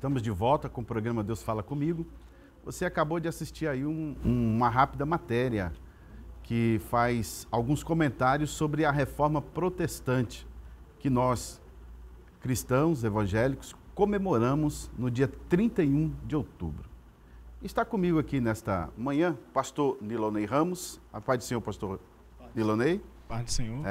Estamos de volta com o programa Deus Fala Comigo. Você acabou de assistir aí uma rápida matéria que faz alguns comentários sobre a reforma protestante que nós, cristãos evangélicos, comemoramos no dia 31 de outubro. Está comigo aqui nesta manhã, pastor Nilonei Ramos. A paz do Senhor, pastor Nilonei. Paz do Senhor.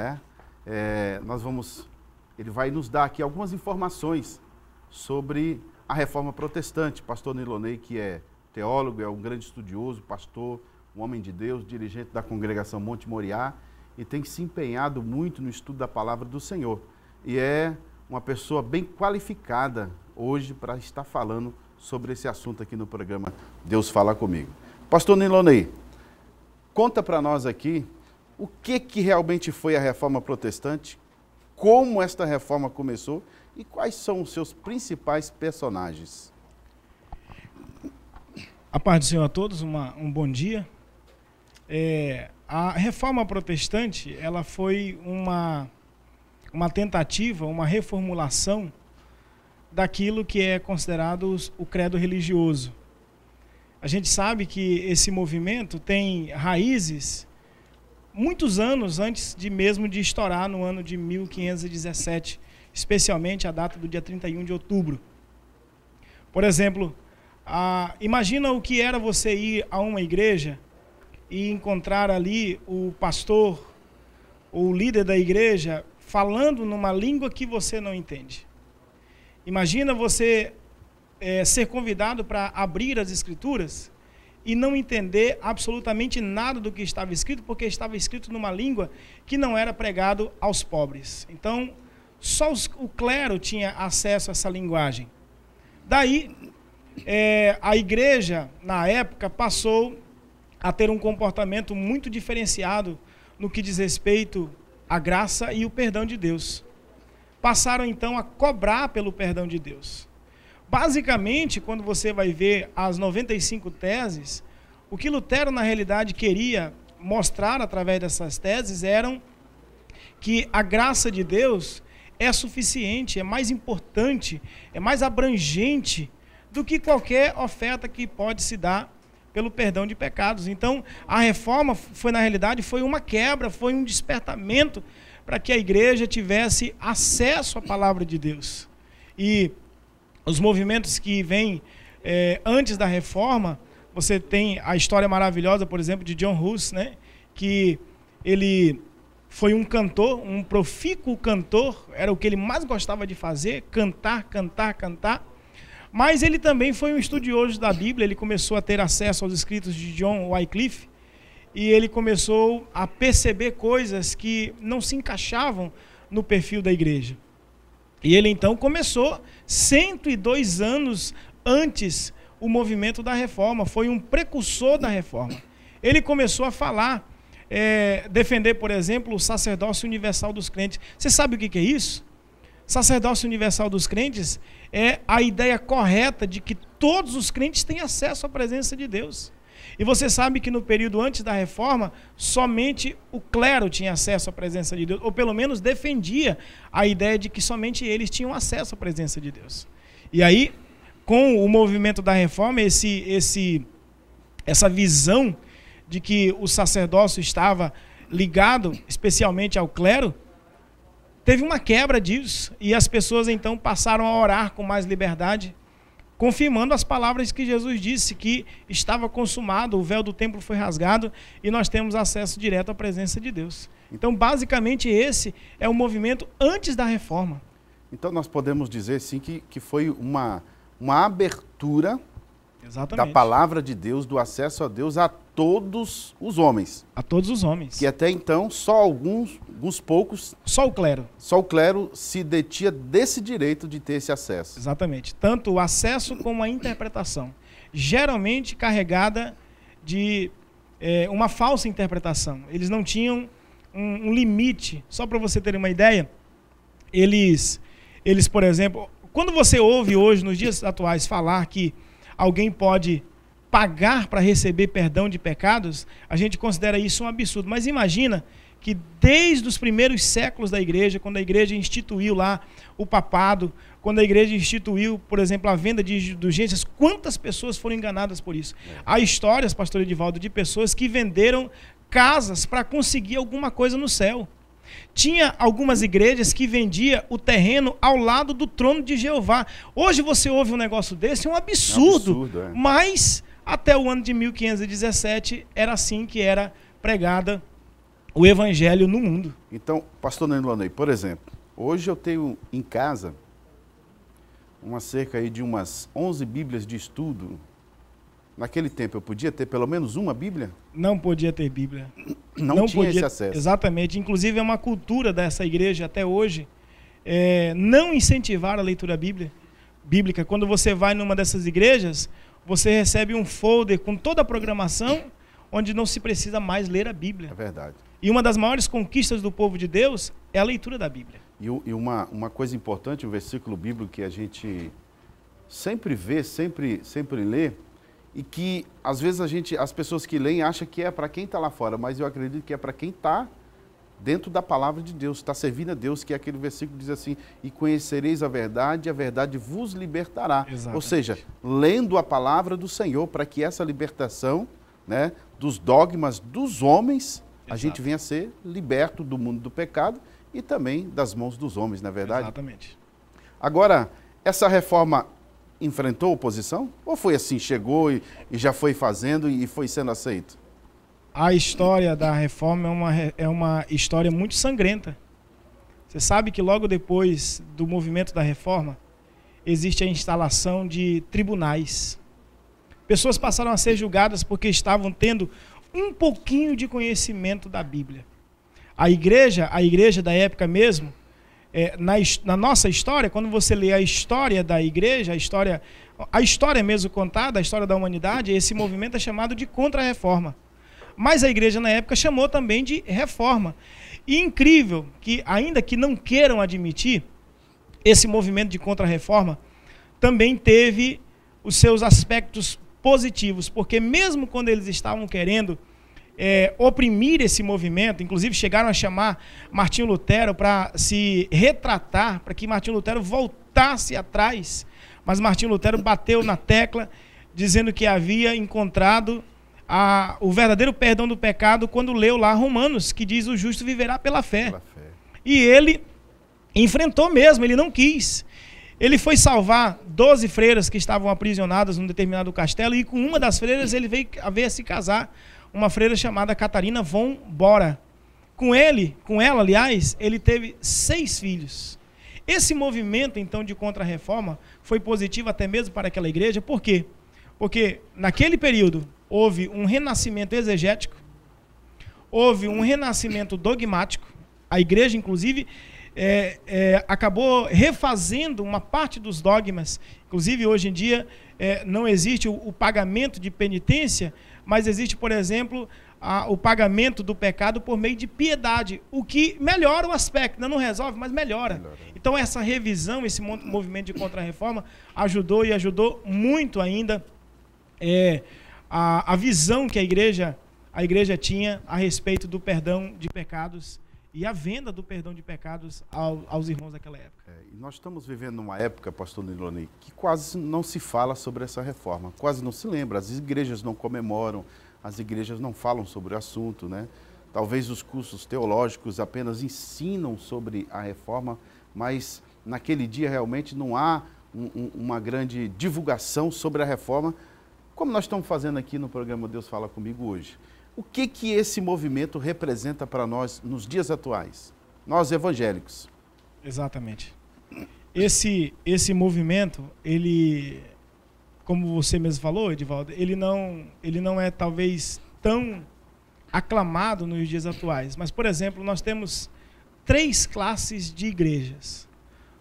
Ele vai nos dar aqui algumas informações sobre a reforma protestante. Pastor Nilonei, que é teólogo, é um grande estudioso, pastor, um homem de Deus, dirigente da congregação Monte Moriá, e tem se empenhado muito no estudo da palavra do Senhor. E é uma pessoa bem qualificada hoje para estar falando sobre esse assunto aqui no programa Deus Fala Comigo. Pastor Nilonei, conta para nós aqui o que realmente foi a reforma protestante, como esta reforma começou e quais são os seus principais personagens. A paz do Senhor a todos, um bom dia. A reforma protestante, ela foi uma tentativa, uma reformulação daquilo que é considerado o credo religioso. A gente sabe que esse movimento tem raízes muitos anos antes mesmo de estourar no ano de 1517, especialmente a data do dia 31 de outubro. Por exemplo, imagina o que era você ir a uma igreja e encontrar ali o pastor ou o líder da igreja falando numa língua que você não entende. Imagina você ser convidado para abrir as escrituras e não entender absolutamente nada do que estava escrito, porque estava escrito numa língua que não era pregado aos pobres. Então, só o clero tinha acesso a essa linguagem. Daí, a igreja, na época, passou a ter um comportamento muito diferenciado no que diz respeito à graça e o perdão de Deus. Passaram, então, a cobrar pelo perdão de Deus. Basicamente, quando você vai ver as 95 teses, o que Lutero, na realidade, queria mostrar através dessas teses eram que a graça de Deus é suficiente, é mais importante, é mais abrangente do que qualquer oferta que pode se dar pelo perdão de pecados. Então, a reforma foi, na realidade, foi uma quebra, foi um despertamento para que a igreja tivesse acesso à palavra de Deus. E os movimentos que vêm antes da reforma, você tem a história maravilhosa, por exemplo, de John Hus, né? Que ele foi um cantor, um profícuo cantor, era o que ele mais gostava de fazer, cantar, cantar, cantar. Mas ele também foi um estudioso da Bíblia, ele começou a ter acesso aos escritos de John Wycliffe, e ele começou a perceber coisas que não se encaixavam no perfil da igreja. E ele então começou 102 anos antes o movimento da reforma, foi um precursor da reforma. Ele começou a falar, defender, por exemplo, o sacerdócio universal dos crentes. Você sabe o que é isso? Sacerdócio universal dos crentes é a ideia correta de que todos os crentes têm acesso à presença de Deus. E você sabe que no período antes da reforma, somente o clero tinha acesso à presença de Deus, ou pelo menos defendia a ideia de que somente eles tinham acesso à presença de Deus. E aí, com o movimento da reforma, essa visão de que o sacerdócio estava ligado especialmente ao clero, teve uma quebra disso, e as pessoas então passaram a orar com mais liberdade, confirmando as palavras que Jesus disse, que estava consumado, o véu do templo foi rasgado e nós temos acesso direto à presença de Deus. Então, basicamente, esse é o movimento antes da reforma. Então, nós podemos dizer, sim, que foi uma abertura Exatamente. Da palavra de Deus, do acesso a Deus a todos os homens. A todos os homens. Que até então, só alguns poucos... Só o clero. Só o clero se detinha desse direito de ter esse acesso. Exatamente. Tanto o acesso como a interpretação. Geralmente carregada de uma falsa interpretação. Eles não tinham um limite. Só para você ter uma ideia, eles, por exemplo, quando você ouve hoje, nos dias atuais, falar que alguém pode pagar para receber perdão de pecados, a gente considera isso um absurdo. Mas imagina que desde os primeiros séculos da igreja, quando a igreja instituiu lá o papado, quando a igreja instituiu, por exemplo, a venda de indulgências, quantas pessoas foram enganadas por isso? Há histórias, pastor Edivaldo, de pessoas que venderam casas para conseguir alguma coisa no céu. Tinha algumas igrejas que vendiam o terreno ao lado do trono de Jeová. Hoje você ouve um negócio desse, é um absurdo. Mas até o ano de 1517 era assim que era pregada o evangelho no mundo. Então, pastor Nilonei, por exemplo, hoje eu tenho em casa cerca aí de umas 11 bíblias de estudo. Naquele tempo eu podia ter pelo menos uma bíblia? Não podia ter bíblia. Não tinha esse acesso. Exatamente. Inclusive é uma cultura dessa igreja até hoje não incentivar a leitura bíblica. Quando você vai numa dessas igrejas, você recebe um folder com toda a programação onde não se precisa mais ler a Bíblia. É verdade. E uma das maiores conquistas do povo de Deus é a leitura da Bíblia. E uma coisa importante, um versículo bíblico que a gente sempre vê, sempre lê, e que às vezes as pessoas que leem acham que é para quem está lá fora, mas eu acredito que é para quem está dentro da palavra de Deus, está servindo a Deus, que é aquele versículo que diz assim, e conhecereis a verdade vos libertará. Exatamente. Ou seja, lendo a palavra do Senhor, para que essa libertação, né, dos dogmas dos homens, a gente venha a ser liberto do mundo do pecado e também das mãos dos homens, não é verdade? Exatamente. Agora, essa reforma enfrentou oposição? Ou foi assim, chegou e já foi fazendo e foi sendo aceito? A história da reforma é uma história muito sangrenta. Você sabe que logo depois do movimento da reforma, existe a instalação de tribunais. Pessoas passaram a ser julgadas porque estavam tendo um pouquinho de conhecimento da Bíblia. A igreja da época mesmo, na nossa história, quando você lê a história da igreja, a história mesmo contada, a história da humanidade, esse movimento é chamado de contra-reforma. Mas a igreja na época chamou também de reforma. E incrível que, ainda que não queiram admitir, esse movimento de contra-reforma também teve os seus aspectos positivos, porque mesmo quando eles estavam querendo oprimir esse movimento, inclusive chegaram a chamar Martinho Lutero para se retratar, para que Martinho Lutero voltasse atrás, mas Martinho Lutero bateu na tecla, dizendo que havia encontrado o verdadeiro perdão do pecado quando leu lá Romanos, que diz: o justo viverá pela fé. E ele enfrentou mesmo, ele não quis. Ele foi salvar 12 freiras que estavam aprisionadas num determinado castelo, e com uma das freiras ele veio a se casar, uma freira chamada Catarina von Bora. Com ela, aliás, ele teve 6 filhos. Esse movimento, então, de contra-reforma foi positivo até mesmo para aquela igreja. Por quê? Porque naquele período houve um renascimento exegético, houve um renascimento dogmático. A igreja, inclusive, acabou refazendo uma parte dos dogmas. Inclusive, hoje em dia, não existe o pagamento de penitência, mas existe, por exemplo, o pagamento do pecado por meio de piedade, o que melhora o aspecto, não resolve, mas melhora. Então, essa revisão, esse movimento de contra-reforma ajudou muito ainda a visão que a igreja tinha a respeito do perdão de pecados e a venda do perdão de pecados aos irmãos daquela época. E nós estamos vivendo uma época, pastor Nilonei, que quase não se fala sobre essa reforma, quase não se lembra, as igrejas não comemoram, as igrejas não falam sobre o assunto, né? Talvez os cursos teológicos apenas ensinam sobre a reforma, mas naquele dia realmente não há uma grande divulgação sobre a reforma, como nós estamos fazendo aqui no programa Deus Fala Comigo hoje. O que esse movimento representa para nós nos dias atuais, nós evangélicos? Exatamente. Esse movimento, ele, como você mesmo falou, Edivaldo, ele não é talvez tão aclamado nos dias atuais. Mas, por exemplo, nós temos 3 classes de igrejas.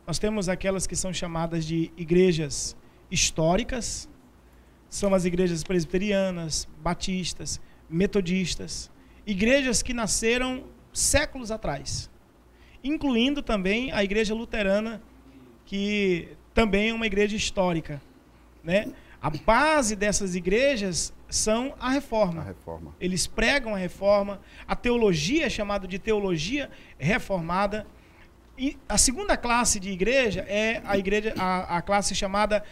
Nós temos aquelas que são chamadas de igrejas históricas, são as igrejas presbiterianas, batistas, metodistas, igrejas que nasceram séculos atrás, incluindo também a igreja luterana, que também é uma igreja histórica, né? A base dessas igrejas são a reforma. A reforma. Eles pregam a reforma. A teologia é chamada de teologia reformada. E a segunda classe de igreja é a classe chamada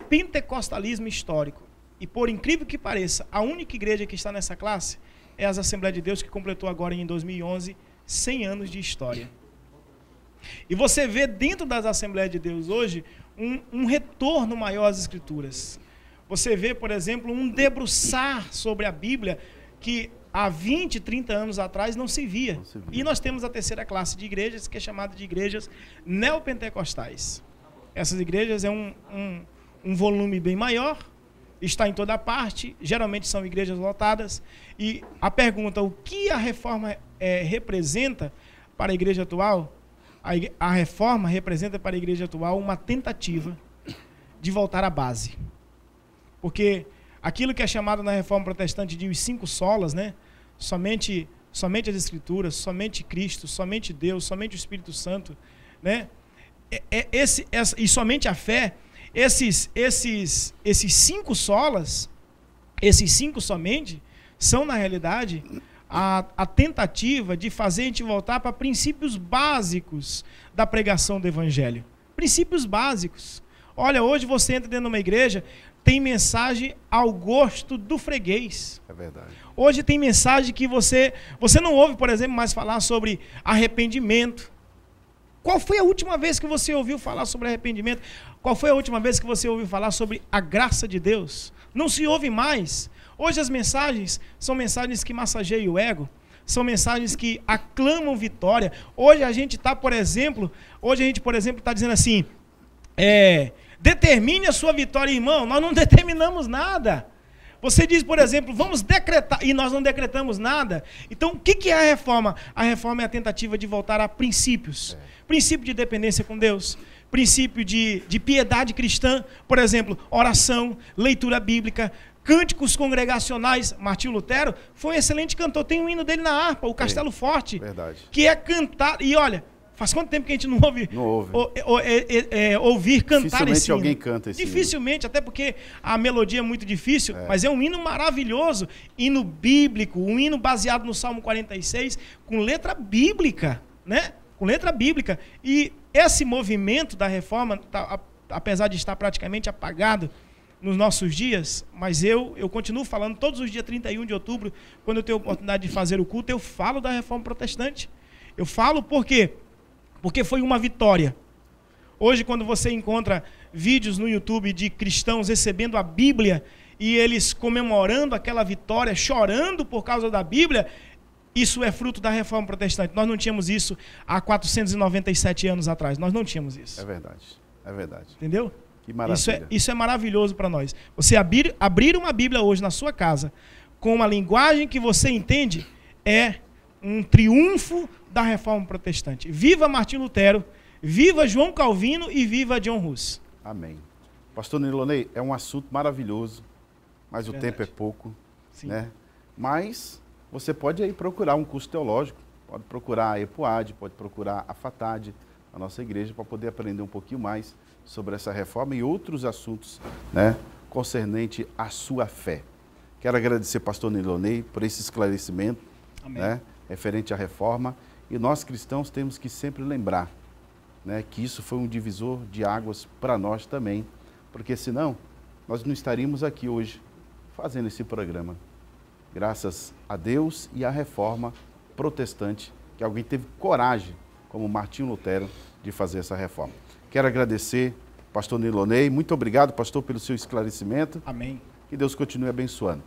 pentecostalismo histórico. E por incrível que pareça, a única igreja que está nessa classe é as Assembleias de Deus, que completou agora em 2011 100 anos de história. E você vê dentro das Assembleias de Deus hoje um retorno maior às Escrituras. Você vê, por exemplo, um debruçar sobre a Bíblia que há 20, 30 anos atrás não se via. E nós temos a terceira classe de igrejas, que é chamada de igrejas neopentecostais. Essas igrejas é um volume bem maior, está em toda parte, geralmente são igrejas lotadas. E a pergunta, o que a reforma representa para a igreja atual? A reforma representa para a igreja atual uma tentativa de voltar à base. Porque aquilo que é chamado na reforma protestante de os 5 solas, né? Somente as Escrituras, somente Cristo, somente Deus, somente o Espírito Santo, né? E somente a fé, esses 5 solas, esses 5 somente, são na realidade a tentativa de fazer a gente voltar para princípios básicos da pregação do Evangelho. Princípios básicos. Olha, hoje você entra dentro de uma igreja, tem mensagem ao gosto do freguês. É verdade. Hoje tem mensagem que você não ouve, por exemplo, mais falar sobre arrependimento. Qual foi a última vez que você ouviu falar sobre arrependimento? Qual foi a última vez que você ouviu falar sobre a graça de Deus? Não se ouve mais. Hoje as mensagens são mensagens que massageiam o ego, são mensagens que aclamam vitória. Hoje a gente está, por exemplo, está dizendo assim, determine a sua vitória, irmão. Nós não determinamos nada. Você diz, por exemplo, vamos decretar, e nós não decretamos nada. Então, o que é a reforma? A reforma é a tentativa de voltar a princípios. Princípio de dependência com Deus, princípio de piedade cristã, por exemplo, oração, leitura bíblica, cânticos congregacionais. Martinho Lutero foi um excelente cantor, tem um hino dele na harpa, o Castelo Forte, verdade. Que é cantar, e olha, faz quanto tempo que a gente não ouve, ouvir cantar esse hino? Alguém canta esse Dificilmente, até porque a melodia é muito difícil, mas é um hino maravilhoso, hino bíblico, um hino baseado no Salmo 46, com letra bíblica, né? Com letra bíblica. E esse movimento da reforma, apesar de estar praticamente apagado nos nossos dias, mas eu continuo falando todos os dias 31 de outubro, quando eu tenho a oportunidade de fazer o culto, eu falo da reforma protestante. Eu falo por quê? Porque foi uma vitória. Hoje, quando você encontra vídeos no YouTube de cristãos recebendo a Bíblia e eles comemorando aquela vitória, chorando por causa da Bíblia, isso é fruto da reforma protestante. Nós não tínhamos isso há 497 anos atrás. Nós não tínhamos isso. É verdade. É verdade. Entendeu? Que maravilha. Isso é maravilhoso para nós. Você abrir uma Bíblia hoje na sua casa com uma linguagem que você entende é um triunfo da reforma protestante. Viva Martinho Lutero, viva João Calvino e viva John Hus. Amém. Pastor Nilonei, é um assunto maravilhoso, mas o tempo é pouco. Sim. Né? Mas você pode aí procurar um curso teológico, pode procurar a EPOAD, pode procurar a FATAD, a nossa igreja, para poder aprender um pouquinho mais sobre essa reforma e outros assuntos, né, concernente à sua fé. Quero agradecer, pastor Nilonei, por esse esclarecimento, né, referente à reforma. E nós cristãos temos que sempre lembrar, né, que isso foi um divisor de águas para nós também, porque senão nós não estaríamos aqui hoje fazendo esse programa. Graças a Deus e à reforma protestante, que alguém teve coragem, como Martinho Lutero, de fazer essa reforma. Quero agradecer, pastor Nilonei. Muito obrigado, pastor, pelo seu esclarecimento. Amém. Que Deus continue abençoando.